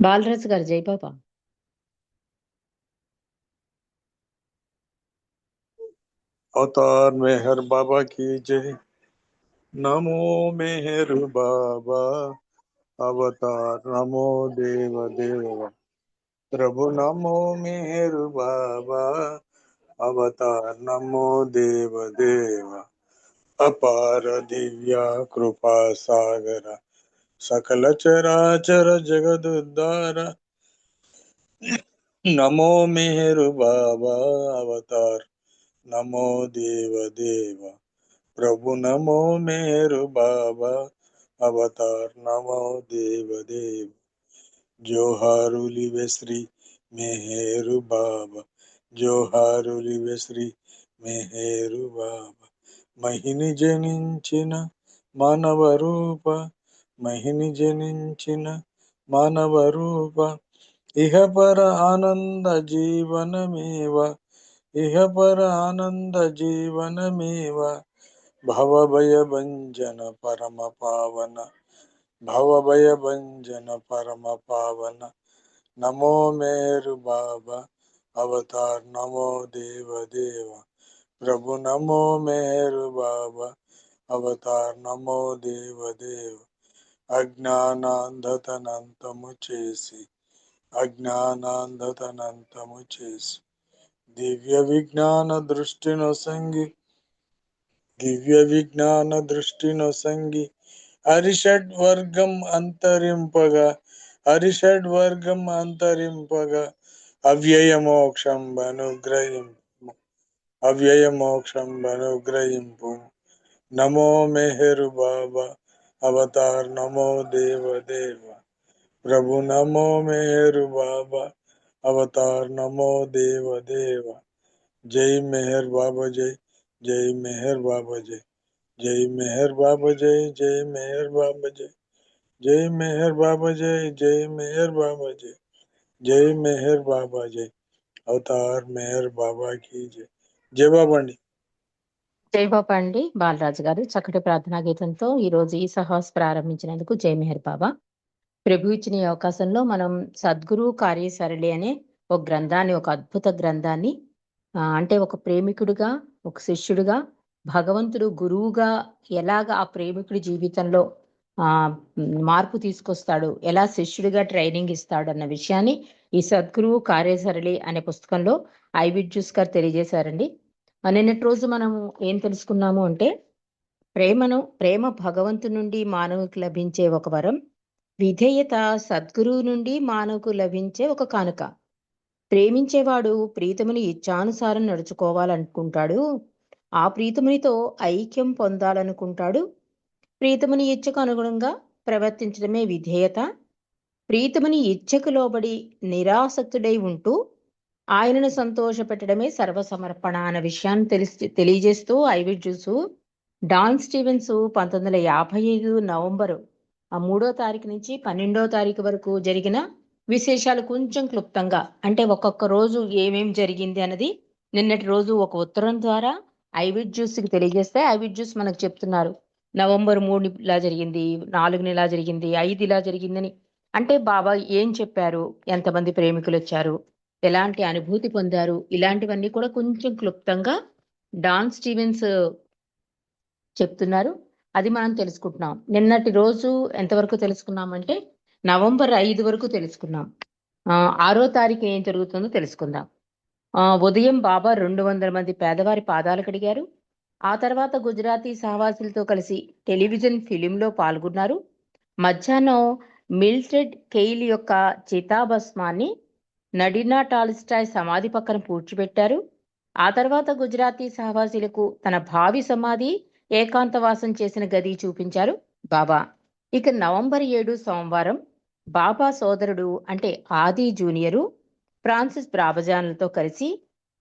బాలరాజు గారు జైబాబా. अवतार मेहर बाबा की जय। नमो मेहर बाबा अवतार नमो देव देव। प्रभु नमो मेहर बाबा अवतार नमो देव देव। अपार दिव्या कृपा सागर सकल चराचर जगदुद्धार। नमो मेहर बाबा अवतार नमो देव देव। प्रभु नमो मेहर बाबा अवतार नमो देव देव। जोहारुलिवे श्री मेहर बाबा जोहारुलिवे श्री मेहर बाबा। महिनि जनिंచిన మానవ రూప महिनि जनिंచిన మానవ రూప। ఇహ పర ఆనంద జీవనమేవ ఇహ పర ఆనంద జీవనమేవ। భవభయ భంజన పరమ పావన భవభయ భంజన పరమ పావన। నమో మేరు బాబా అవతార్ నమో దేవ దేవ। ప్రభు నమో మేరు బాబా అవతార్ నమో దేవ దేవ। అజ్ఞానాంధతనంతము చేసి అజ్ఞానాంధతనంతము చేసి దివ్య విజ్ఞాన దృష్టిను సంగి దివ్య విజ్ఞాన దృష్టిను సంగి హరిషడ్ వర్గం అంతరింపగా హరిషడ్ వర్గం అంతరింపగా అవ్యయ మోక్షం అనుగ్రహింపు అవ్యయ మోక్షం అనుగ్రహింపు। నమో మెహరు బాబా అవతార్ నమో దేవ దేవ। ప్రభు నమో మెహరు బాబా అవతార్ నమో దేవ దేవ। జై మెహర్ బాబా జై జై మెహర్ బాబా జై జై మెహర్ బాబా జై జై మెహర్ బాబా జై జై మెహర్ బాబా జై జై మెహర్ బాబా జై జై మెహర్ బాబా జై। అవతార్ మెహర్ బాబా కి జై। జై బాబా అండి। జైబాబా అండి. బాలరాజు గారు చక్కటి ప్రార్థనా గీతంతో ఈ రోజు ఈ సహాస్ ప్రారంభించినందుకు జై మెహర్ బాబా. ప్రభు ఇచ్చిన ఈ అవకాశంలో మనం సద్గురు కార్యసరళి అనే ఒక గ్రంథాన్ని, ఒక అద్భుత గ్రంథాన్ని, అంటే ఒక ప్రేమికుడిగా, ఒక శిష్యుడిగా, భగవంతుడు గురువుగా ఎలాగ ఆ ప్రేమికుడి జీవితంలో మార్పు తీసుకొస్తాడు, ఎలా శిష్యుడిగా ట్రైనింగ్ ఇస్తాడు అన్న విషయాన్ని ఈ సద్గురువు కార్యసరళి అనే పుస్తకంలో ఐవిడ్జూస్ గారు తెలియజేశారండి. నిన్నటి రోజు మనము ఏం తెలుసుకున్నాము అంటే ప్రేమ భగవంతు నుండి మానవునికి లభించే ఒక వరం, విధేయత సద్గురువు నుండి మానవుకు లభించే ఒక కానుక. ప్రేమించేవాడు ప్రీతముని ఇచ్ఛానుసారం నడుచుకోవాలనుకుంటాడు, ఆ ప్రీతమునితో ఐక్యం పొందాలనుకుంటాడు. ప్రీతముని ఇచ్చకు అనుగుణంగా ప్రవర్తించడమే విధేయత. ప్రీతముని ఇచ్చకు లోబడి నిరాసక్తుడై ఉంటూ ఆయనను సంతోషపెట్టడమే సర్వసమర్పణ అన్న విషయాన్ని తెలియజేస్తూ ఐవిడ్జూస్ డాన్ స్టీవెన్స్ 1955 నవంబరు 3వ తారీఖు నుంచి 12వ తారీఖు వరకు జరిగిన విశేషాలు కొంచెం క్లుప్తంగా, అంటే ఒక్కొక్క రోజు ఏమేం జరిగింది అన్నది నిన్నటి రోజు ఒక ఉత్తరం ద్వారా ఐవిడ్జూస్కి తెలియజేస్తే ఐవిడ్జూస్ మనకు చెప్తున్నారు నవంబర్ 3 ఇలా జరిగింది, 4 ఇలా జరిగింది, 5 ఇలా జరిగిందని. అంటే బాబా ఏం చెప్పారు, ఎంతమంది ప్రేమికులు వచ్చారు, ఎలాంటి అనుభూతి పొందారు, ఇలాంటివన్నీ కూడా కొంచెం క్లుప్తంగా డాన్ స్టీవెన్స్ చెప్తున్నారు. అది మనం తెలుసుకుంటున్నాం. నిన్నటి రోజు ఎంతవరకు తెలుసుకున్నామంటే నవంబర్ 5 వరకు తెలుసుకున్నాం. 6వ తారీఖు ఏం జరుగుతుందో తెలుసుకుందాం. ఉదయం బాబా 200 మంది పేదవారి పాదాలు కడిగారు. ఆ తర్వాత గుజరాతీ సహవాసులతో కలిసి టెలివిజన్ ఫిలింలో పాల్గొన్నారు. మధ్యాహ్నం మిల్ట్రెడ్ కెయిల్ యొక్క చితాభస్మాన్ని నడినా టాల్స్టాయ్ సమాధి పక్కన పూడ్చిపెట్టారు. ఆ తర్వాత గుజరాతీ సహవాసులకు తన భావి సమాధి ఏకాంతవాసం చేసిన గది చూపించారు బాబా. ఇక నవంబర్ 7 సోమవారం బాబా సోదరుడు అంటే ఆది జూనియరు ఫ్రాన్సిస్ బ్రాబజాన్లతో కలిసి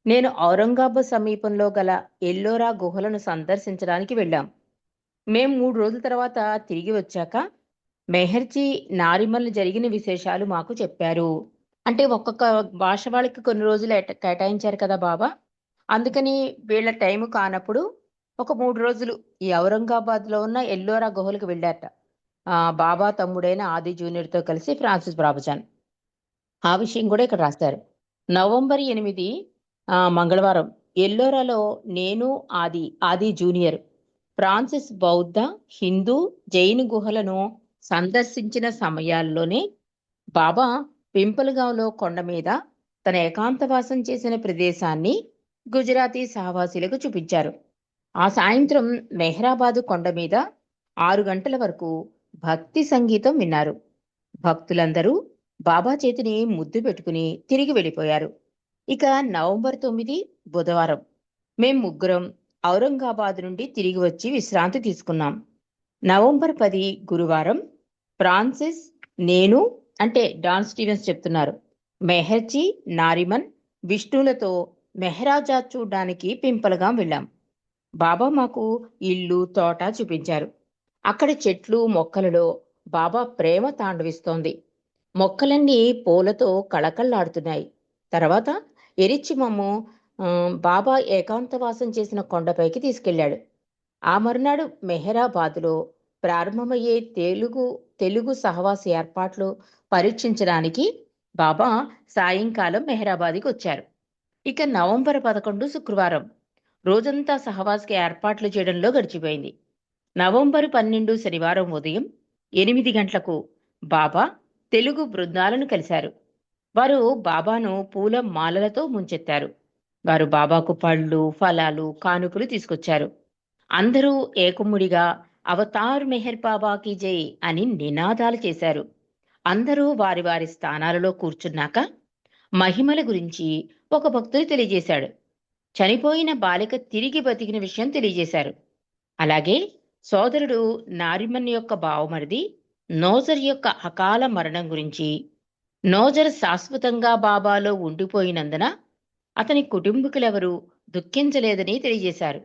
నేను ఔరంగాబాద్ సమీపంలో గల ఎల్లోరా గుహలను సందర్శించడానికి వెళ్ళాం. మేము 3 రోజుల తర్వాత తిరిగి వచ్చాక మెహర్జీ నారిమల్ జరిగిన విశేషాలు మాకు చెప్పారు. అంటే ఒక్కొక్క భాష వాళ్ళకి కొన్ని రోజులు కేటాయించారు కదా బాబా, అందుకని వీళ్ళ టైం కానప్పుడు ఒక 3 రోజులు ఈ ఔరంగాబాద్లో ఉన్న ఎల్లోరా గుహలకు వెళ్ళారట బాబా తమ్ముడైన ఆది జూనియర్తో కలిసి ఫ్రాన్సిస్ బ్రాబజాన్. ఆ విషయం కూడా ఇక్కడ రాస్తారు. నవంబర్ 8 మంగళవారం ఎల్లోరాలో నేను ఆది జూనియర్ ఫ్రాన్సిస్ బౌద్ధ, హిందూ, జైన్ గుహలను సందర్శించిన సమయాల్లోనే బాబా పింపల్గావ్లో కొండ మీద తన ఏకాంతవాసం చేసిన ప్రదేశాన్ని గుజరాతీ సహవాసులకు చూపించారు. ఆ సాయంత్రం మెహ్రాబాదు కొండ మీద 6 గంటల వరకు భక్తి సంగీతం విన్నారు. భక్తులందరూ బాబా చేతిని ముద్దు పెట్టుకుని తిరిగి వెళ్ళిపోయారు. ఇక నవంబర్ 9 బుధవారం మేం ముగ్గురం ఔరంగాబాద్ నుండి తిరిగి వచ్చి విశ్రాంతి తీసుకున్నాం. నవంబర్ 10 గురువారం ఫ్రాన్సిస్, నేను అంటే డాన్ స్టీవెన్స్ చెప్తున్నారు, మెహర్జీ, నారిమన్, విష్ణులతో మెహరాజాద్ చూడ్డానికి పింపల్గాం వెళ్ళాం. బాబా మాకు ఇల్లు, తోట చూపించారు. అక్కడ చెట్లు, మొక్కలలో బాబా ప్రేమ తాండవిస్తోంది. మొక్కలన్నీ పూలతో కళకళలాడుతున్నాయి. తర్వాత ఎరిచిమమ్ము బాబా ఏకాంతవాసం చేసిన కొండపైకి తీసుకెళ్లాడు. ఆ మరునాడు మెహరాబాద్లో ప్రారంభమయ్యే తెలుగు సహవాస ఏర్పాట్లు పరీక్షించడానికి బాబా సాయంకాలం మెహరాబాద్కి వచ్చారు. ఇక నవంబర్ 11 శుక్రవారం రోజంతా సహవాస్కి ఏర్పాట్లు చేయడంలో గడిచిపోయింది. నవంబర్ 12 శనివారం ఉదయం 8 గంటలకు బాబా తెలుగు బృందాలను కలిశారు. వారు బాబాను పూల మాలలతో ముంచెత్తారు. వారు బాబాకు పళ్ళు, ఫలాలు, కానుకలు తీసుకొచ్చారు. అందరూ ఏకముడిగా అవతార్ మెహర్ బాబాకి జై అని నినాదాలు చేశారు. అందరూ వారి వారి స్థానాలలో కూర్చున్నాక మహిమల గురించి ఒక భక్తుడు తెలియజేశాడు. చనిపోయిన బాలిక తిరిగి బతికిన విషయం తెలియజేశారు. అలాగే సోదరుడు నారిమన్ యొక్క బావమరిది నోజర్ యొక్క అకాల మరణం గురించి, నోజర్ శాశ్వతంగా బాబాలో ఉండిపోయినందున అతని కుటుంబీకులెవరూ దుఃఖించలేదని తెలియజేశారు.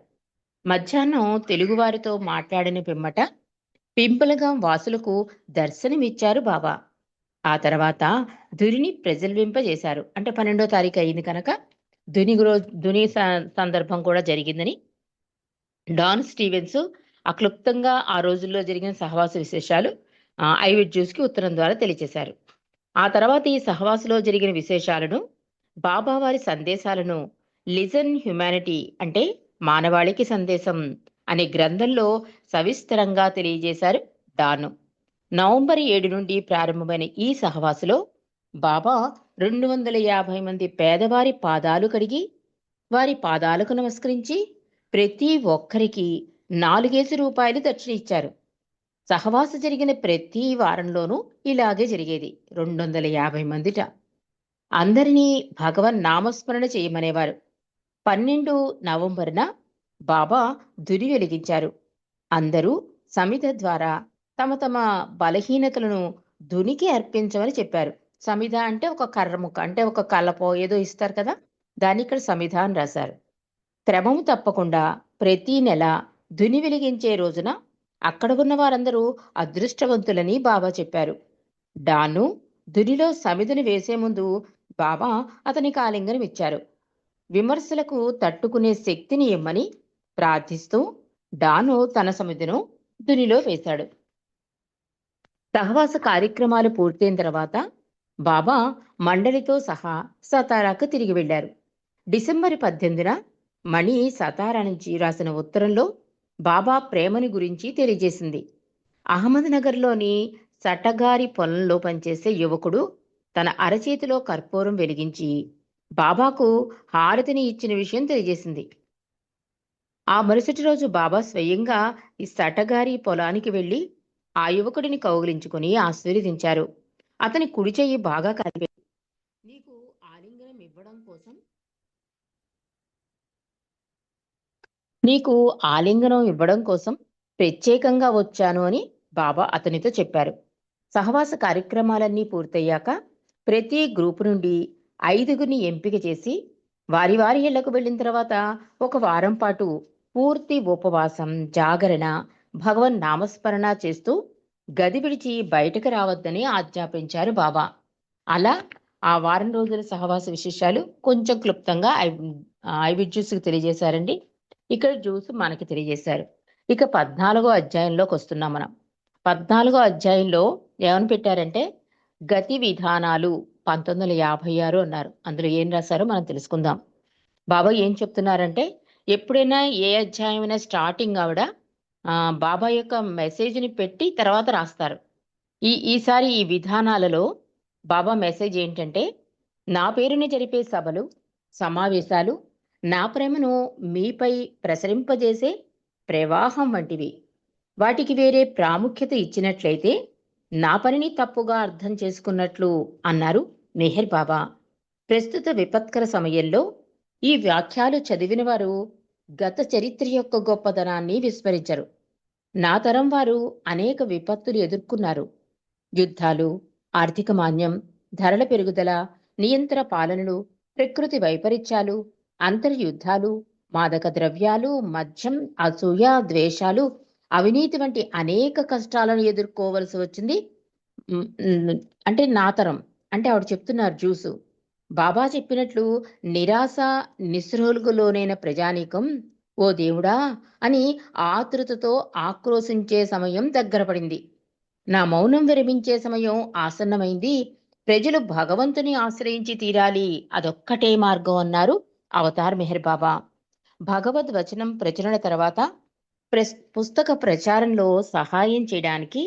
మధ్యాహ్నం తెలుగువారితో మాట్లాడిన పిమ్మట పింపల్గాం వాసులకు దర్శనమిచ్చారు బాబా. ఆ తర్వాత ధునిని ప్రజ్వలింపజేశారు. అంటే 12వ తారీఖు అయింది కనుక ధుని సందర్భం కూడా జరిగిందని డాన్ స్టీవెన్స్ అక్లుప్తంగా ఆ రోజుల్లో జరిగిన సహవాస విశేషాలు ఐవిడ్యూస్కి ఉత్తరం ద్వారా తెలియజేశారు. ఆ తర్వాత ఈ సహవాసలో జరిగిన విశేషాలను, బాబా వారి సందేశాలను లిజన్ హ్యుమానిటీ అంటే మానవాళికి సందేశం అనే గ్రంథంలో సవిస్తరంగా తెలియజేశారు డాను. నవంబర్ 7 నుండి ప్రారంభమైన ఈ సహవాసులో బాబా 250 మంది పేదవారి పాదాలు కడిగి వారి పాదాలకు నమస్కరించి ప్రతి ఒక్కరికి 4 రూపాయలు దక్షిణ ఇచ్చారు. సహవాస జరిగిన ప్రతి వారంలోనూ ఇలాగే జరిగేది. 250 మందిట. అందరినీ భగవన్ నామస్మరణ చేయమనేవారు. 12 నవంబర్న బాబా ధుని వెలిగించారు. అందరూ సమిధ ద్వారా తమ తమ బలహీనతలను ధునికి అర్పించమని చెప్పారు. సమిధ అంటే ఒక కర్ర ముక్క, అంటే ఒక కలపో ఏదో ఇస్తారు కదా, దాన్ని ఇక్కడ సమిధ అని రాశారు. క్రమము తప్పకుండా ప్రతి నెల ధుని వెలిగించే రోజున అక్కడ ఉన్న వారందరూ అదృష్టవంతులని బాబా చెప్పారు. డాను ధునిలో సమిధను వేసే ముందు బాబా అతనికి ఆలింగనం ఇచ్చారు. విమర్శలకు తట్టుకునే శక్తిని ఇమ్మని ప్రార్థిస్తూ డాను తన సమిధను ధునిలో వేశాడు. సహవాస కార్యక్రమాలు పూర్తయిన తర్వాత బాబా మండలితో సహా సతారాకు తిరిగి వెళ్లారు. డిసెంబర్ 18న మణి సతారా నుంచి రాసిన ఉత్తరంలో బాబా ప్రేమని గురించి తెలియజేసింది. అహ్మద్నగర్లోని సటగారి పొలంలో పనిచేసే యువకుడు తన అరచేతిలో కర్పూరం వెలిగించి బాబాకు హారతిని ఇచ్చిన విషయం తెలియజేసింది. ఆ మరుసటి రోజు బాబా స్వయంగా ఈ సటగారి పొలానికి వెళ్లి ఆ యువకుడిని కౌగిలించుకుని ఆశీర్వదించారు. అతని కుడి చెయ్యి బాగా కలిపి, నీకు ఆలింగనం ఇవ్వడం కోసం ప్రత్యేకంగా వచ్చాను అని బాబా అతనితో చెప్పారు. సహవాస కార్యక్రమాలన్నీ పూర్తయ్యాక ప్రతి గ్రూపు నుండి 5గురిని ఎంపిక చేసి వారి వారి ఇళ్లకు వెళ్ళిన తర్వాత ఒక వారం పాటు పూర్తి ఉపవాసం, జాగరణ, భగవన్ నామస్మరణ చేస్తూ గది విడిచి బయటకు రావద్దని ఆజ్ఞాపించారు బాబా. అలా ఆ వారం రోజుల సహవాస విశేషాలు కొంచెం క్లుప్తంగా ఐవిడ్యూస్కి తెలియజేశారండి. ఇక్కడ జ్యూస్ మనకి తెలియజేశారు. ఇక 14వ అధ్యాయంలోకి వస్తున్నాం మనం. 14వ అధ్యాయంలో ఏమని పెట్టారంటే గతి విధానాలు 1956 అన్నారు. అందులో ఏం రాశారో మనం తెలుసుకుందాం. బాబా ఏం చెప్తున్నారంటే, ఎప్పుడైనా ఏ అధ్యాయమైనా స్టార్టింగ్ ఆవిడ బాబా యొక్క మెసేజ్‌ని పెట్టి తర్వాత రాస్తారు. ఈసారి ఈ విధానాలలో బాబా మెసేజ్ ఏంటంటే, నా పేరున జరిపే సభలు, సమావేశాలు నా ప్రేమను మీపై ప్రసరింపజేసే ప్రవాహం వంటివి. వాటికి వేరే ప్రాముఖ్యత ఇచ్చినట్లయితే నా పనిని తప్పుగా అర్థం చేసుకున్నట్లు అన్నారు మెహర్ బాబా. ప్రస్తుత విపత్కర సమయంలో ఈ వాక్యాలు చదివిన వారు గత చరిత్ర యొక్క గొప్పదనాన్ని విస్మరించరు. నా తరం వారు అనేక విపత్తులు ఎదుర్కొన్నారు. యుద్ధాలు, ఆర్థిక మాంద్యం, ధరల పెరుగుదల, నియంత్రణ పాలనలు, ప్రకృతి వైపరీత్యాలు, అంతర్యుద్ధాలు, మాదక ద్రవ్యాలు, మద్యం, అసూయ, ద్వేషాలు, అవినీతి వంటి అనేక కష్టాలను ఎదుర్కోవలసి వచ్చింది. ఉమ్, ఉమ్, అంటే నా తరం అంటే ఆవిడ చెప్తున్నారు జ్యూసు. బాబా చెప్పినట్లు నిరాశ, నిస్పృహలకు లోనైన ప్రజానీకం ఓ దేవుడా అని ఆతృతతో ఆక్రోశించే సమయం దగ్గర పడింది. నా మౌనం విరమించే సమయం ఆసన్నమైంది. ప్రజలు భగవంతుని ఆశ్రయించి తీరాలి, అదొక్కటే మార్గం అన్నారు అవతార్ మెహర్ బాబా. భగవద్ వచనం ప్రచురణ తర్వాత పుస్తక ప్రచారంలో సహాయం చేయడానికి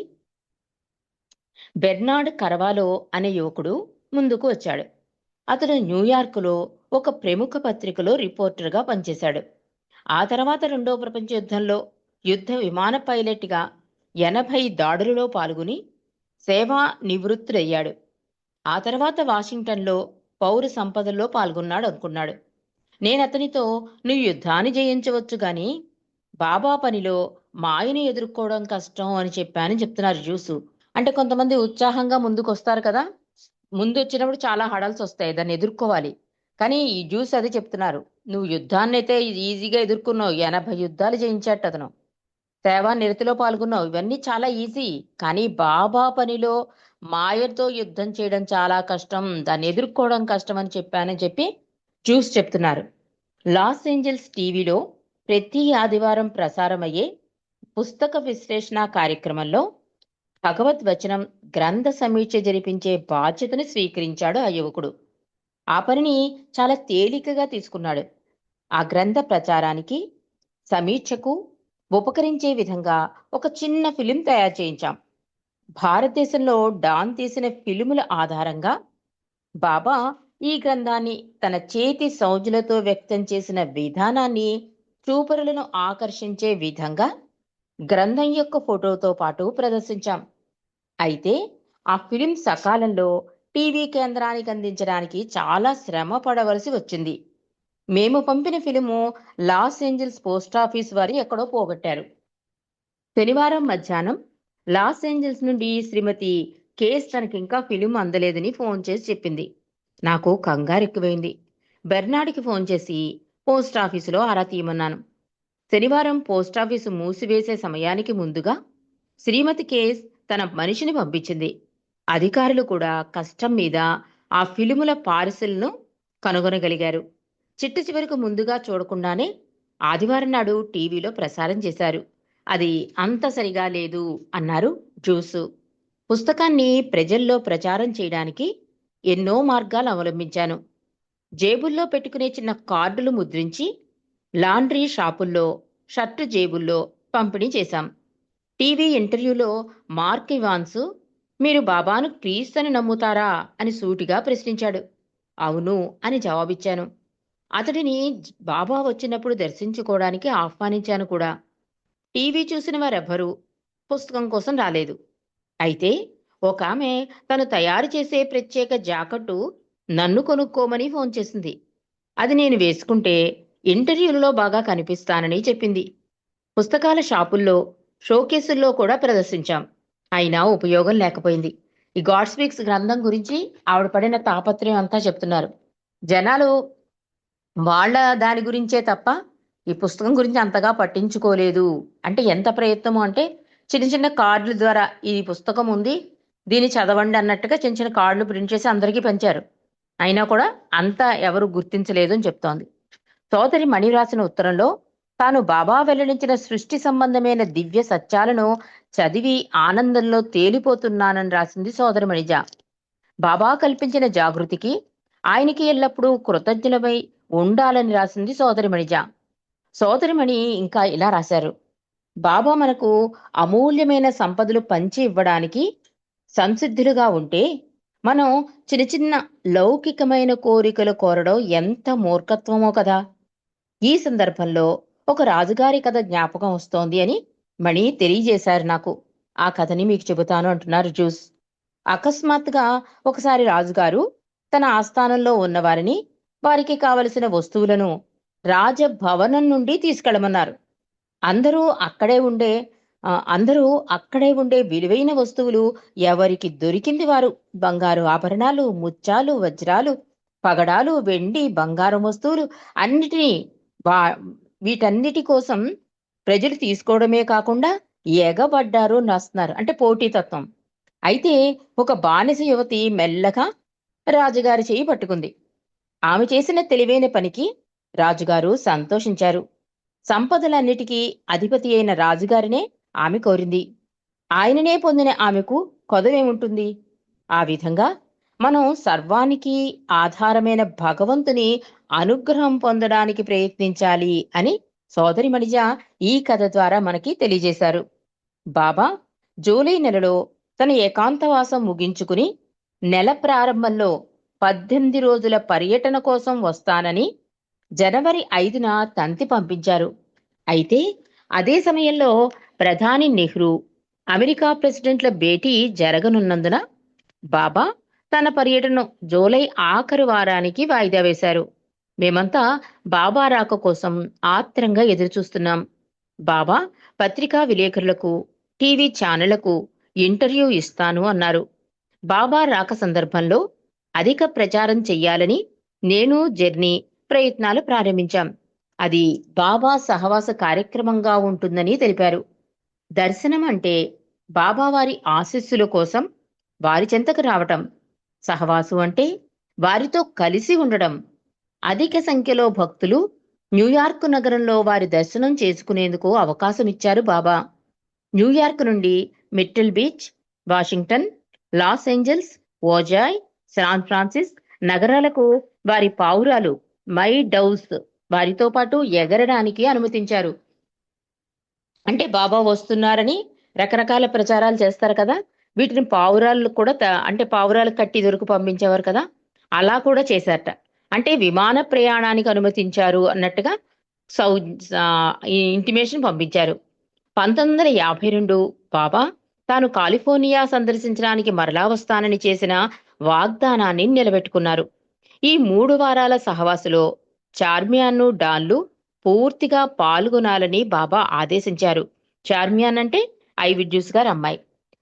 బెర్నార్డ్ కరవాలో అనే యువకుడు ముందుకు వచ్చాడు. అతడు న్యూయార్కులో ఒక ప్రముఖ పత్రికలో రిపోర్టర్గా పనిచేశాడు. ఆ తర్వాత రెండో ప్రపంచ యుద్ధంలో యుద్ధ విమాన పైలట్గా 80 దాడులలో పాల్గొని సేవా నివృత్తుడయ్యాడు. ఆ తర్వాత వాషింగ్టన్లో పౌర సంపదలో పాల్గొన్నాడు అనుకున్నాడు. నేను అతనితో నువ్వు యుద్ధాన్ని జయించవచ్చు గాని బాబా పనిలో మాయను ఎదుర్కోవడం కష్టం అని చెప్పానని చెప్తున్నారు జ్యూసు. అంటే కొంతమంది ఉత్సాహంగా ముందుకు వస్తారు కదా, ముందు వచ్చినప్పుడు చాలా హడల్స్ వస్తాయి, దాన్ని ఎదుర్కోవాలి. కానీ ఈ జ్యూస్ అదే చెప్తున్నారు. నువ్వు యుద్ధాన్ని అయితే ఈజీగా ఎదుర్కొన్నావు, 80 యుద్ధాలు జయించాట అతను. సేవా నిరతిలో పాల్గొన్నావు, ఇవన్నీ చాలా ఈజీ. కానీ బాబా పనిలో మాయతో యుద్ధం చేయడం చాలా కష్టం, దాన్ని ఎదుర్కోవడం కష్టం అని చెప్పానని చెప్పి జ్యూస్ చెప్తున్నారు. లాస్ ఏంజల్స్ టీవీలో ప్రతి ఆదివారం ప్రసారమయ్యే పుస్తక విశ్లేషణ కార్యక్రమంలో భగవద్వచనం గ్రంథ సమీక్ష జరిపించే బాధ్యతను స్వీకరించాడు ఆ యువకుడు. ఆ పనిని చాలా తేలికగా తీసుకున్నాడు. ఆ గ్రంథ ప్రచారానికి, సమీక్షకు ఉపకరించే విధంగా ఒక చిన్న ఫిలిం తయారు చేయించాం. భారతదేశంలో డాన్ తీసిన ఫిలిముల ఆధారంగా బాబా ఈ గ్రంథాన్ని తన చేతి సౌజులతో వ్యక్తం చేసిన విధానాన్ని చూపరులను ఆకర్షించే విధంగా గ్రంథం యొక్క ఫోటోతో పాటు ప్రదర్శించాం. అయితే ఆ ఫిలిం సకాలంలో టీవీ కేంద్రానికి అందించడానికి చాలా శ్రమ పడవలసి వచ్చింది. మేము పంపిన ఫిలిము లాస్ ఏంజల్స్ పోస్టాఫీస్ వారు ఎక్కడో పోగొట్టారు. శనివారం మధ్యాహ్నం లాస్ ఏంజల్స్ నుండి శ్రీమతి కేస్ తనకింకా ఫిలిం అందలేదని ఫోన్ చేసి చెప్పింది. నాకు కంగారు ఎక్కువైంది. బెర్నార్డ్కి ఫోన్ చేసి పోస్టాఫీసులో ఆరా తీయమన్నాను. శనివారం పోస్టాఫీసు మూసివేసే సమయానికి ముందుగా శ్రీమతి కేస్ తన మనిషిని పంపించింది. అధికారులు కూడా కష్టం మీద ఆ ఫిలిముల పార్సిల్ను కనుగొనగలిగారు. చిట్ట చివరకు ముందుగా చూడకుండానే ఆదివారం నాడు టీవీలో ప్రసారం చేశారు. అది అంత సరిగా లేదు అన్నారు జ్యూసు. పుస్తకాన్ని ప్రజల్లో ప్రచారం చేయడానికి ఎన్నో మార్గాలు అవలంబించాను. జేబుల్లో పెట్టుకునే చిన్న కార్డులు ముద్రించి లాండ్రీ షాపుల్లో, షర్టు జేబుల్లో పంపిణీ చేశాం. టీవీ ఇంటర్వ్యూలో మార్క్ ఇవాన్స్ మీరు బాబాను క్రీస్తుని నమ్ముతారా అని సూటిగా ప్రశ్నించాడు. అవును అని జవాబిచ్చాను. అతడిని బాబా వచ్చినప్పుడు దర్శించుకోవడానికి ఆహ్వానించాను కూడా. టీవీ చూసిన వారెవ్వరూ పుస్తకం కోసం రాలేదు. అయితే ఒక ఆమె తను తయారు చేసే ప్రత్యేక జాకెట్టు నన్ను కొనుక్కోమని ఫోన్ చేసింది. అది నేను వేసుకుంటే ఇంటర్వ్యూలలో బాగా కనిపిస్తానని చెప్పింది. పుస్తకాల షాపుల్లో, షోకేసుల్లో కూడా ప్రదర్శించాం. అయినా ఉపయోగం లేకపోయింది. ఈ గాడ్ స్పీక్స్ గ్రంథం గురించి ఆవిడ పడిన తాపత్రయం అంతా చెప్తున్నారు. జనాలు వాళ్ళ దాని గురించే తప్ప ఈ పుస్తకం గురించి అంతగా పట్టించుకోలేదు. అంటే ఎంత ప్రయత్నము అంటే చిన్న చిన్న కార్డుల ద్వారా ఈ పుస్తకం ఉంది, దీన్ని చదవండి అన్నట్టుగా చిన్న చిన్న కార్డులు ప్రింట్ చేసి అందరికీ పంచారు. అయినా కూడా అంతా ఎవరు గుర్తించలేదు అని చెప్తోంది. సోదరి మణి రాసిన ఉత్తరంలో తాను బాబా వెల్లడించిన సృష్టి సంబంధమైన దివ్య సత్యాలను చదివి ఆనందంలో తేలిపోతున్నానని రాసింది సోదరి మణిజ. బాబా కల్పించిన జాగృతికి ఆయనకి ఎల్లప్పుడూ కృతజ్ఞులమై ఉండాలని రాసింది సోదరిమణిజ. సోదరిమణి ఇంకా ఇలా రాశారు: బాబా మనకు అమూల్యమైన సంపదలు పంచి ఇవ్వడానికి సంసిద్ధులుగా ఉంటే మనం చిన్న చిన్న లౌకికమైన కోరికలు కోరడం ఎంత మూర్ఖత్వమో కదా. ఈ సందర్భంలో ఒక రాజుగారి కథ జ్ఞాపకం వస్తోంది అని మణి తెలియజేశారు నాకు. ఆ కథని మీకు చెబుతాను అంటున్నారు జూస్. అకస్మాత్తుగా ఒకసారి రాజుగారు తన ఆస్థానంలో ఉన్నవారిని వారికి కావలసిన వస్తువులను రాజభవనం నుండి తీసుకెళ్లమన్నారు. అందరూ అక్కడే ఉండే అందరూ అక్కడే ఉండే విలువైన వస్తువులు ఎవరికి దొరికింది వారు బంగారు ఆభరణాలు, ముత్యాలు, వజ్రాలు, పగడాలు, వెండి, బంగారం వస్తువులు అన్నిటినీ వా వీటన్నిటి కోసం ప్రజలు తీసుకోవడమే కాకుండా ఎగబడ్డారు అని రాస్తున్నారు. అంటే పోటీతత్వం. అయితే ఒక బానిస యువతి మెల్లగా రాజుగారి చేయి పట్టుకుంది. ఆమె చేసిన తెలివైన పనికి రాజుగారు సంతోషించారు. సంపదలన్నిటికీ అధిపతి అయిన రాజుగారినే ఆమె కోరింది. ఆయననే పొందిన ఆమెకు కొదవేముంటుంది? ఆ విధంగా మనం సర్వానికి ఆధారమైన భగవంతుని అనుగ్రహం పొందడానికి ప్రయత్నించాలి అని సోదరి మణిజ ఈ కథ ద్వారా మనకి తెలియజేశారు. బాబా జూలై నెలలో తన ఏకాంతవాసం ముగించుకుని నెల ప్రారంభంలో 18 రోజుల పర్యటన కోసం వస్తానని జనవరి 5న తంతి పంపించారు. అయితే అదే సమయంలో ప్రధాని నెహ్రూ, అమెరికా ప్రెసిడెంట్ల భేటీ జరగనున్నందున బాబా తన పర్యటనను జూలై ఆఖరు వారానికి వాయిదా వేశారు. మేమంతా బాబా రాక కోసం ఆత్రంగా ఎదురుచూస్తున్నాం. బాబా పత్రికా విలేకరులకు, టీవీ ఛానళ్లకు ఇంటర్వ్యూ ఇస్తాను అన్నారు. బాబా రాక సందర్భంలో అధిక ప్రచారం చెయ్యాలని నేను, జర్నీ ప్రయత్నాలు ప్రారంభించాం. అది బాబా సహవాస కార్యక్రమంగా ఉంటుందని తెలిపారు. దర్శనం అంటే బాబావారి ఆశీస్సుల కోసం వారి చెంతకు రావటం. సహవాసు అంటే వారితో కలిసి ఉండడం. అధిక సంఖ్యలో భక్తులు న్యూయార్క్ నగరంలో వారి దర్శనం చేసుకునేందుకు అవకాశం ఇచ్చారు బాబా. న్యూయార్క్ నుండి Myrtle Beach, Washington, Los Angeles, Ojai, San Francis నగరాలకు వారి పావురాలు మై డౌస్ వారితో పాటు ఎగరడానికి అనుమతించారు. అంటే బాబా వస్తున్నారని రకరకాల ప్రచారాలు చేస్తారు కదా, వీటిని పావురాలు కూడా అంటే పావురాలు కట్టి దొరికి పంపించేవారు కదా, అలా కూడా చేశారట. అంటే విమాన ప్రయాణానికి అనుమతించారు అన్నట్టుగా సౌ ఈ ఇంటిమేషన్ పంపించారు. 1952 బాబా తాను కాలిఫోర్నియా సందర్శించడానికి మరలా వస్తానని చేసిన వాగ్దానాన్ని నిలబెట్టుకున్నారు. ఈ 3 వారాల సహవాసులో చార్మియాన్ను, డాన్లు పూర్తిగా పాల్గొనాలని బాబా ఆదేశించారు. చార్మియాన్ అంటే ఐవిడ్యూస్ గారి అమ్మాయి.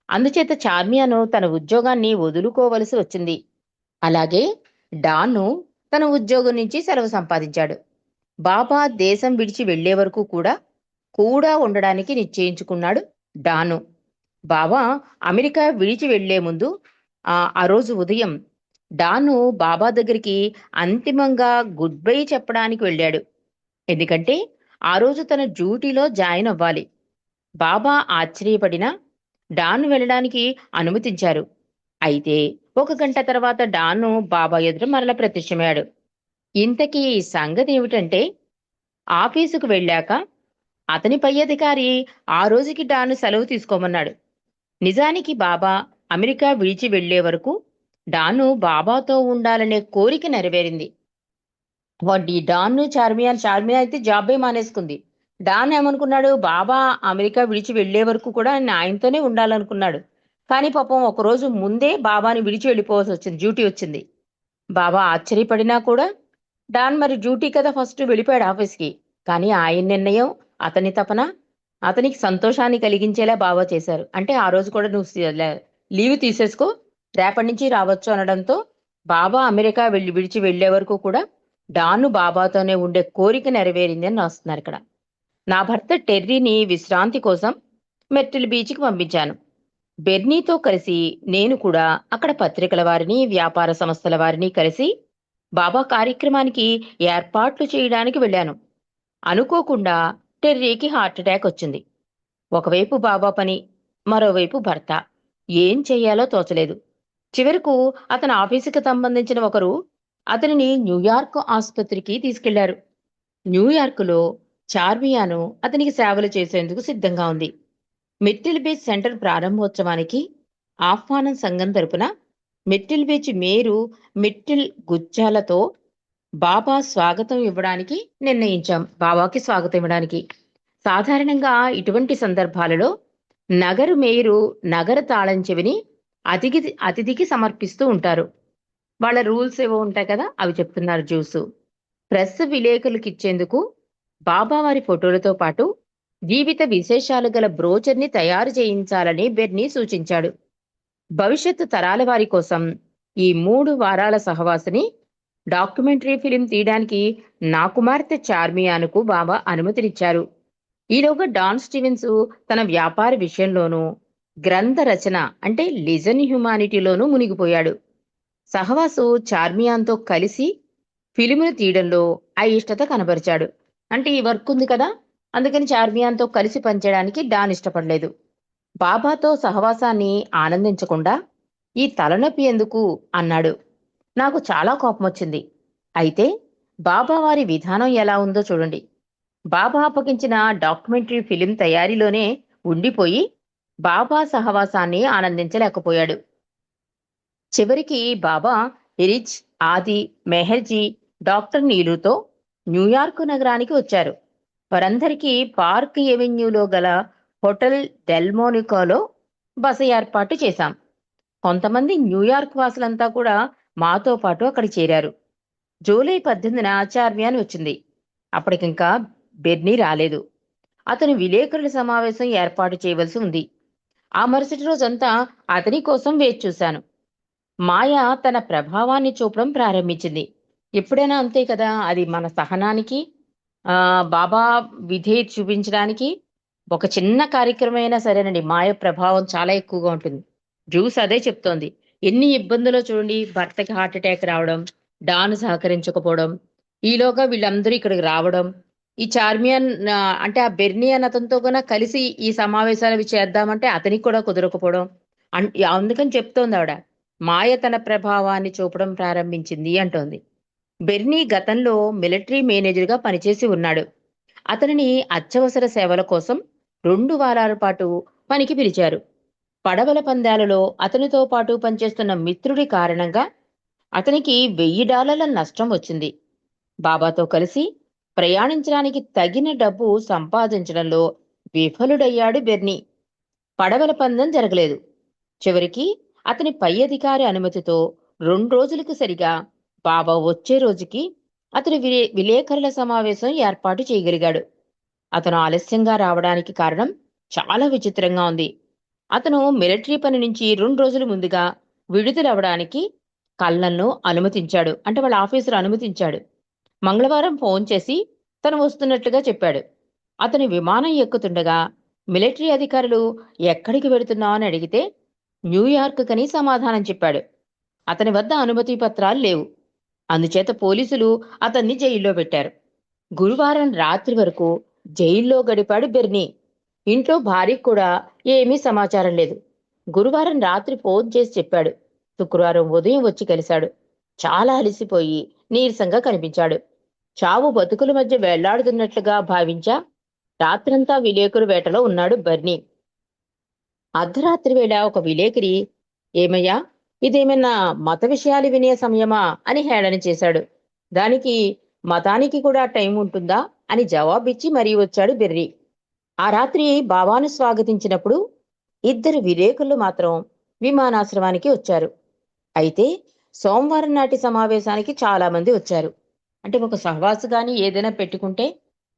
అందుచేత చార్మియాను తన ఉద్యోగాన్ని వదులుకోవలసి వచ్చింది. అలాగే డాను తన ఉద్యోగం నుంచి సెలవు సంపాదించాడు. బాబా దేశం విడిచి వెళ్లే వరకు కూడా ఉండడానికి నిశ్చయించుకున్నాడు డాను. బాబా అమెరికా విడిచి వెళ్లే ముందు ఆ రోజు ఉదయం డాను బాబా దగ్గరికి అంతిమంగా గుడ్ బై చెప్పడానికి వెళ్ళాడు. ఎందుకంటే ఆ రోజు తన డ్యూటీలో జాయిన్ అవ్వాలి. బాబా ఆశ్చర్యపడినా డాను వెళ్ళడానికి అనుమతించారు. అయితే 1 గంట తర్వాత డాను బాబా ఎదుట మరల ప్రత్యక్షమయ్యాడు. ఇంతకీ సంగతి ఏమిటంటే, ఆఫీసుకు వెళ్ళాక అతని పై అధికారి ఆ రోజుకి డాను సెలవు తీసుకోమన్నాడు. నిజానికి బాబా అమెరికా విడిచి వెళ్లే వరకు డాను బాబాతో ఉండాలనే కోరిక నెరవేరింది. ఈ డాన్ చార్మియా అయితే జాబే మానేసుకుంది. డాన్ ఏమనుకున్నాడు, బాబా అమెరికా విడిచి వెళ్లే వరకు కూడా ఆయన ఆయనతోనే ఉండాలనుకున్నాడు. కానీ పాపం ఒకరోజు ముందే బాబాని విడిచి వెళ్ళిపోవాల్సి వచ్చింది, డ్యూటీ వచ్చింది. బాబా ఆశ్చర్యపడినా కూడా డాన్ మరి డ్యూటీ కదా ఫస్ట్ వెళ్ళిపోయాడు ఆఫీస్కి. కానీ ఆయన నిర్ణయం, అతని తపన అతనికి సంతోషాన్ని కలిగించేలా బాబా చేశారు. అంటే ఆ రోజు కూడా నువ్వు లీవ్ తీసేసుకో, రేపటి నుంచి రావచ్చు అనడంతో బాబా అమెరికా విడిచి వెళ్లే వరకు కూడా డాను బాబాతోనే ఉండే కోరిక నెరవేరింది అని రాస్తున్నారు ఇక్కడ. నా భర్త టెర్రీని విశ్రాంతి కోసం మెర్టిల్ బీచ్కి పంపించాను. బెర్నీతో కలిసి నేను కూడా అక్కడ పత్రికల వారిని, వ్యాపార సంస్థల వారిని కలిసి బాబా కార్యక్రమానికి ఏర్పాట్లు చేయడానికి వెళ్ళాను. అనుకోకుండా టెర్రీకి హార్ట్అటాక్ వచ్చింది. ఒకవైపు బాబా పని, మరోవైపు భర్త. ఏం చెయ్యాలో తోచలేదు. చివరకు అతని ఆఫీసుకి సంబంధించిన ఒకరు అతనిని న్యూయార్క్ ఆసుపత్రికి తీసుకెళ్లారు. న్యూయార్కులో చార్మియాను అతనికి సేవలు చేసేందుకు సిద్ధంగా ఉంది. మిట్టిల్ బీచ్ సెంటర్ ప్రారంభోత్సవానికి ఆహ్వానం సంఘం తరపున మిట్టిల్ బీచ్ మేరు మిట్టిల్ గుచ్చాలతో బాబాకి స్వాగతం ఇవ్వడానికి. సాధారణంగా ఇటువంటి సందర్భాలలో నగరు మేయరు నగర తాళం చెవిని అతిథికి సమర్పిస్తూ ఉంటారు. వాళ్ళ రూల్స్ ఏవో ఉంటాయి కదా, అవి చెప్తున్నారు జ్యూసు. ప్రెస్ విలేకరులకు ఇచ్చేందుకు బాబా వారి ఫోటోలతో పాటు జీవిత విశేషాలు గల బ్రోచర్ని తయారు చేయించాలని బెర్నీ సూచించాడు. భవిష్యత్తు తరాల వారి కోసం ఈ 3 వారాల సహవాసిని డాక్యుమెంటరీ ఫిలిం తీయడానికి నా కుమార్తె చార్మియానుకు బాబా అనుమతినిచ్చారు. ఈలోగా డాన్ స్టీవెన్స్ తన వ్యాపార విషయంలోనూ గ్రంథ రచన అంటే లిజన్ హ్యుమానిటీలోనూ మునిగిపోయాడు. సహవాసు చార్మియాన్తో కలిసి ఫిలిమును తీయడంలో అయిష్టత కనబరిచాడు. అంటే ఈ వర్క్ ఉంది కదా, అందుకని చార్మియాన్తో కలిసి పనిచేయడానికి డాన్ ఇష్టపడలేదు. బాబాతో సహవాసాన్ని ఆనందించకుండా ఈ తలనొప్పి ఎందుకు అన్నాడు. నాకు చాలా కోపం వచ్చింది. అయితే బాబా వారి విధానం ఎలా ఉందో చూడండి. బాబా అప్పగించిన డాక్యుమెంటరీ ఫిలిం తయారీలోనే ఉండిపోయి బాబా సహవాసాన్ని ఆనందించలేకపోయాడు. చివరికి బాబా రిచ్, ఆది, మెహర్జీ, డాక్టర్ నీలుతో న్యూయార్క్ నగరానికి వచ్చారు. వారందరికీ పార్క్ ఎవెన్యూలో గల హోటల్ డెల్మోనికోలో బస ఏర్పాటు చేశాం. కొంతమంది న్యూయార్క్ వాసులంతా కూడా మాతో పాటు అక్కడ చేరారు. జూలై 18న చార్మియాన్ వచ్చింది. అప్పటికింకా బెర్నీ రాలేదు. అతను విలేకరుల సమావేశం ఏర్పాటు చేయవలసి ఉంది. ఆ మరుసటి రోజంతా అతని కోసం వేచి చూశాను. మాయ తన ప్రభావాన్ని చూపడం ప్రారంభించింది. ఎప్పుడైనా అంతే కదా, అది మన సహనానికి బాబా విధేయత చూపించడానికి ఒక చిన్న కార్యక్రమం అయినా సరేనండి, మాయ ప్రభావం చాలా ఎక్కువగా ఉంటుంది. జ్యూస్ అదే చెప్తోంది. ఎన్ని ఇబ్బందులో చూడండి, భర్తకి హార్ట్ అటాక్ రావడం, డాన్ సహకరించకపోవడం, ఈలోగా వీళ్ళందరూ ఇక్కడికి రావడం, ఈ చార్మియన్ అంటే ఆ బెర్నీ అన్న అతనితో కన్నా కలిసి ఈ సమావేశాలు అవి చేద్దామంటే అతనికి కూడా కుదరకపోవడం. అందుకని చెప్తోంది ఆవిడ, మాయ తన ప్రభావాన్ని చూపడం ప్రారంభించింది అంటోంది. బెర్నీ గతంలో మిలిటరీ మేనేజర్గా పనిచేసి ఉన్నాడు. అతనిని అత్యవసర సేవల కోసం 2 వారాల పాటు పనికి పిలిచారు. పడవల పందాలలో అతనితో పాటు పనిచేస్తున్న మిత్రుడి కారణంగా అతనికి $1000 నష్టం వచ్చింది. బాబాతో కలిసి ప్రయాణించడానికి తగిన డబ్బు సంపాదించడంలో విఫలుడయ్యాడు బెర్నీ. పడవల పందెం జరగలేదు. చివరికి అతని పై అధికారి అనుమతితో 2 రోజులకు సరిగా బాబా వచ్చే రోజుకి అతను విలేకరుల సమావేశం ఏర్పాటు చేయగలిగాడు. అతను ఆలస్యంగా రావడానికి కారణం చాలా విచిత్రంగా ఉంది. అతను మిలిటరీ పని నుంచి 2 రోజుల ముందుగా విడుదలవడానికి కల్నల్ను అనుమతించాడు. అంటే వాళ్ళ ఆఫీసర్ అనుమతించాడు. మంగళవారం ఫోన్ చేసి తను వస్తున్నట్లుగా చెప్పాడు. అతని విమానం ఎక్కుతుండగా మిలిటరీ అధికారులు ఎక్కడికి వెళుతున్నావు అని అడిగితే న్యూయార్క్ కని సమాధానం చెప్పాడు. అతని వద్ద అనుమతి పత్రాలు లేవు. అందుచేత పోలీసులు అతన్ని జైల్లో పెట్టారు. గురువారం రాత్రి వరకు జైల్లో గడిపాడు బెర్నీ. ఇంట్లో భార్యకు కూడా ఏమీ సమాచారం లేదు. గురువారం రాత్రి ఫోన్ చేసి చెప్పాడు. శుక్రవారం ఉదయం వచ్చి కలిశాడు. చాలా అలసిపోయి నీరసంగా కనిపించాడు. చావు బతుకుల మధ్య వెళ్లాడుతున్నట్లుగా భావించా రాత్రంతా విలేకరు వేటలో ఉన్నాడు బెర్నీ. అర్ధరాత్రి వేళ ఒక విలేకరి, ఏమయ్యా, ఇదేమైనా మత విషయాలు వినే సమయమా అని హేళన చేశాడు. దానికి మతానికి కూడా టైం ఉంటుందా అని జవాబిచ్చి మరీ వచ్చాడు బెర్రీ. ఆ రాత్రి బాబాను స్వాగతించినప్పుడు 2 విలేకరులు మాత్రం విమానాశ్రమానికి వచ్చారు. అయితే సోమవారం నాటి సమావేశానికి చాలా మంది వచ్చారు. అంటే ఒక సహవాసు గాని ఏదైనా పెట్టుకుంటే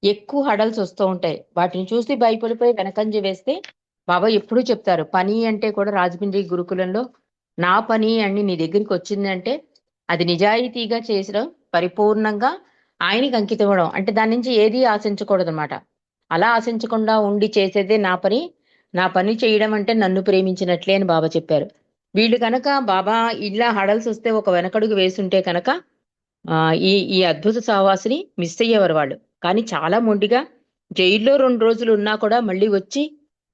ఎక్కువ హడల్స్ వస్తూ ఉంటాయి. వాటిని చూసి భయపడిపోయి వెనకంజ వేస్తే బాబా ఎప్పుడూ చెప్తారు, పని అంటే కూడా రాజమండ్రి గురుకులంలో నా పని అని నీ దగ్గరికి వచ్చిందంటే అది నిజాయితీగా చేసడం, పరిపూర్ణంగా ఆయనకి అంకితం ఇవ్వడం. అంటే దాని నుంచి ఏది ఆశించకూడదు అనమాట. అలా ఆశించకుండా ఉండి చేసేదే నా పని. నా పని చేయడం అంటే నన్ను ప్రేమించినట్లే అని బాబా చెప్పారు. వీళ్ళు కనుక బాబా ఇలా హడల్స్ వస్తే ఒక వెనకడుగు వేసుంటే కనుక ఈ ఈ అద్భుత సహవాసిని మిస్ అయ్యేవారు వాళ్ళు. కానీ చాలా మొండిగా జైల్లో 2 రోజులు ఉన్నా కూడా మళ్ళీ వచ్చి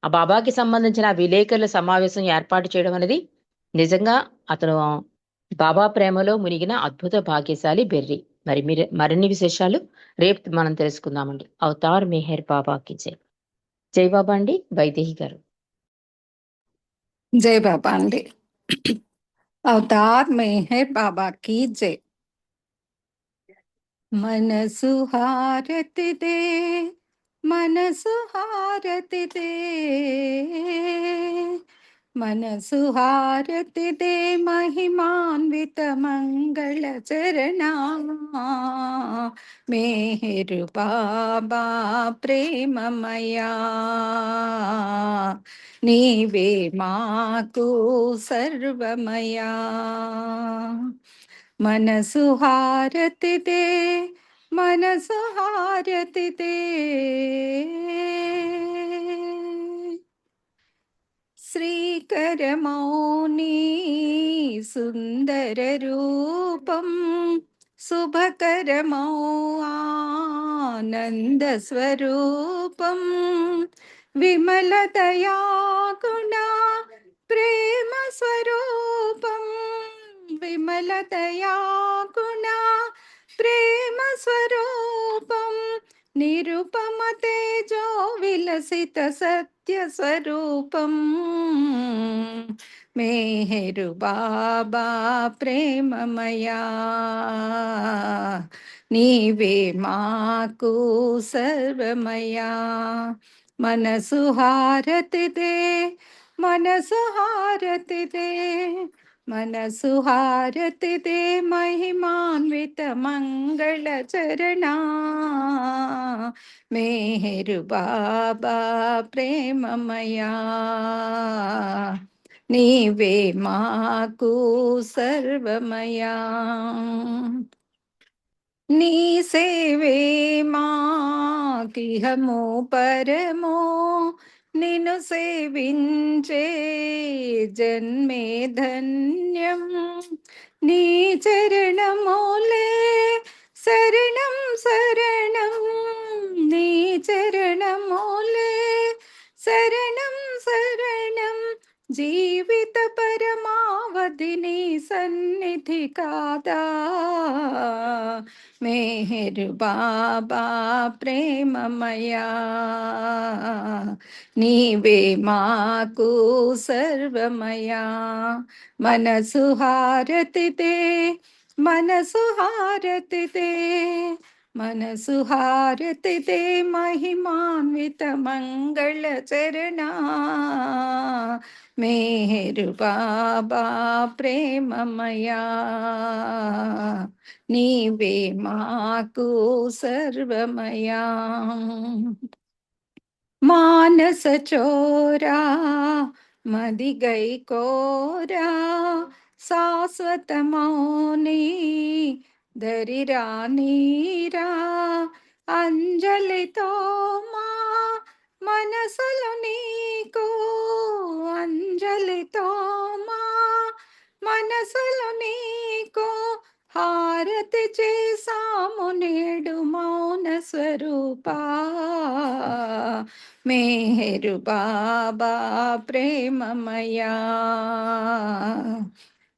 ఆ బాబాకి సంబంధించిన ఆ విలేకరుల సమావేశం ఏర్పాటు చేయడం అనేది నిజంగా అతను బాబా ప్రేమలో మునిగిన అద్భుత భాగ్యశాలి బెర్రీ. మరి మీరు మరిన్ని విశేషాలు రేపు మనం తెలుసుకుందామండి. అవతార్ మెహర్ బాబాకి జై. జై బాబా అండి. వైదేహి గారు. జై బాబా అండి. అవతార్ మెహర్ బాబా కీ జై. మనసు హారతిదే, మనసు హారతిదే, మనసు హారతిదే, మహిమాన్విత మంగళ చరణా మేహరు బాబా ప్రేమమయా, నీవే మాకు సర్వమయా. మనసు హారతిదే, మనసు హారతిదే, శ్రీకరమౌని సుందర రూపం, శుభకరమౌ ఆనంద స్వరూపం, విమల దయాగుణ ప్రేమ స్వరూపం, విమల దయాగుణ ప్రేమ స్వరూపం, నిరుపమ తేజో విలసిత సత్య స్వరూపం, మేహరు బాబా ప్రేమమయా, నీవే మాకు సర్వమయా. మనసు హారతిదే, మనసు హారతిదే, మనసు హారతిదే, మహిమాన్విత మంగళ చరణా మేహరు బాబా ప్రేమమయా, నీవే మాకు సర్వమయా. నీ సేవే మాకిహము పరమో, నిన్ను సేవించే జన్మే ధన్యం, నీ చరణమూలే శరణం శరణం, నీ చరణమూలే శరణం శరణం, జీవిత పరమావధి నీ సన్నిధి కాదా, మేహరు బాబా ప్రేమమయా, నీవే మాకు సర్వమయా. మనసు హారతిదే, మనసు హారతిదే, మనసు హారతిదే, మహిమాన్విత మంగళ చరణా మేహరు బాబా ప్రేమమయా, నీవే మాకు సర్వమయా. మానస చోరా మదిగై కోరా, శాశ్వత మౌని దరిరా నీరా, అంజలితో మా మనసులు నీకు, అంజలితో మా మనసులు నీకు, హారతి చేసాము నేడు మౌన స్వరూపా, మేహరు బాబా ప్రేమమయా,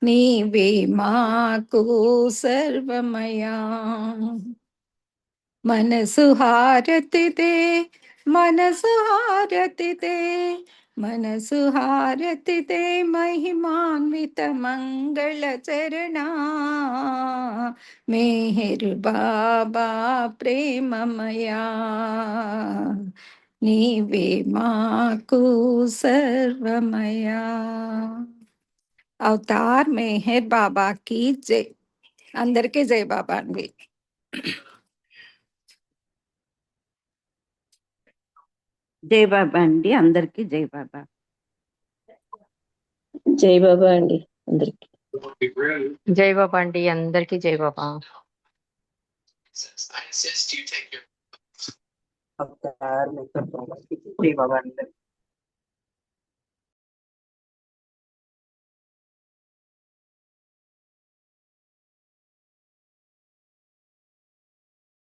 నీవే మాకు సర్వమయా. మనసు హారతిదే, మనసు హారతిదే, మనసు హారతిదే, మహిమాన్విత మంగళ చరణా మేహరు బాబా ప్రేమమయా, నీవే మాకు సర్వమయా. అవతార్ మెహర్ బాబా की జై. అందరికీ జై బాబా అండి. జై బాబా అండి. అందరికీ జై బాబా. జై బాబా అండి అందరికి. జై బాబా అండి. అందరికీ జై బాబా. అవతార్ మెహర్ బాబా की जय बाबा अंदर